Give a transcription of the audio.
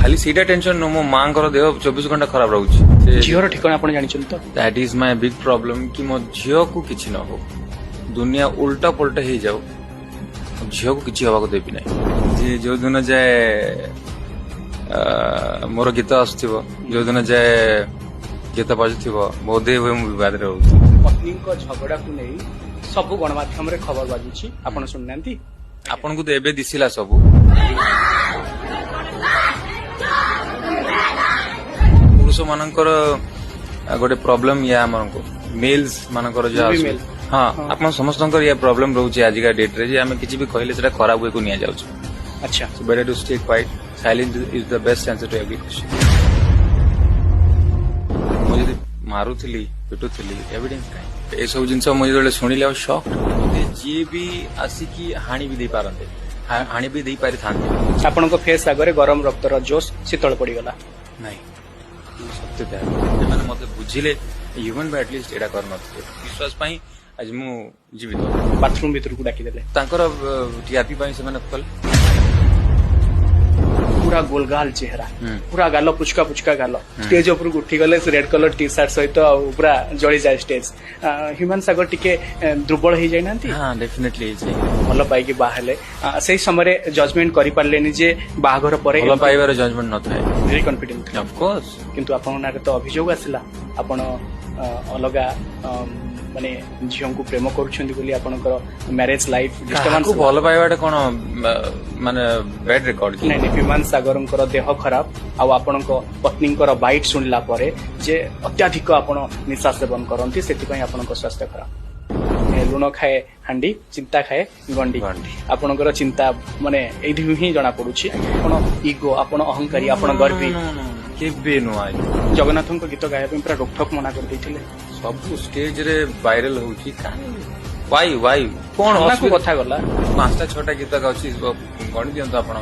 खाली सीटा tension no मो माँ देह 24 घंटा खराब रोचे झीर ठिकाना आप जानते तो that is my big problem कि मो झील को किसी न हो दुनिया उल्टा पुल्टा हो जाओ झील को किसी हवा को देवी ना जी जो दिन जाए मोर गीत आसो जो दिन जाए गीत बाजुव बोधे हुए मुझे विवाद रोचे पत्नी झगड़ा को नहीं सब गणमाध्यम खबर बाजुची आपण सुनना आपन को तो एबे दिसिला सब पुरुष मानकर गोटे प्रॉब्लम या मानक मेल्स मानकर जो Female. हाँ आप समस्त या प्रॉब्लम रोचे आजिका डेट रे जे आमे किछि भी कहले सेटा खराब हुए को निया जाउछ अच्छा so better to stay quite silent is the best answer to every question मुझे मारुथली पिटुथली एविडेंस काई ए सब जिंस मुझे जले सुनिले शॉक जी भी आसिकी हानि भी दे पारंते हानि भी दे पारि थांते आपण फेस आगे गरम रक्तर जोश शीतल पड़गला नहीं सत्य मैंने मत बुझिले ह्यूमन भी एटलिस्ट एटा कर नथिले विश्वास पाई आज मु जीवित बाथरूम भीतर को डाकी देले तांकर टीआरपी पाई से मैंने कल पूरा गोलगाल चेहरा पूरा गाल पुचका पुचका गाल स्टेज ऊपर उठी गले रेड कलर टी शर्ट सहित पूरा जली जाए स्टेज ह्यूमन सागर टिके दुर्बल हो जाए हाँ डेफिनेटली भल पाई बाहले से समय जजमेंट कर पारे जे बाहागर पर भल पाइबार जजमेंट न थाए वेरी कॉन्फिडेंट ऑफ कोर्स किंतु आपन नारे तो अभियोग आसिला आपण अलगा माने झियो को प्रेम करूछंदी बोली आपनकर मैरिज लाइफ डिस्टर्बेंस को भल पाइबाटा कोन माने बैड रिकॉर्ड की नहीं विमान सागरंकर देह खराब आ आपणको पत्नींकर बाइट सुनला परे जे अत्याधिक आपण निशा सेवन करंती सेति पई आपणको स्वास्थ्य खराब लुण खाए हांडी चिंता खाए गंडी आपणकर चिंता माने एधि ही जना पडुछि आपण ईगो आपण अहंकारी आपण गर्वी केबे नो आई जगन्नाथन को गीत गाया पूरा रोकठोक मना कर दैथिले सब स्टेज रे वायरल होची वाई कोन को कथा गला 5टा 6टा गीत गाउची गणी दियंतो आपण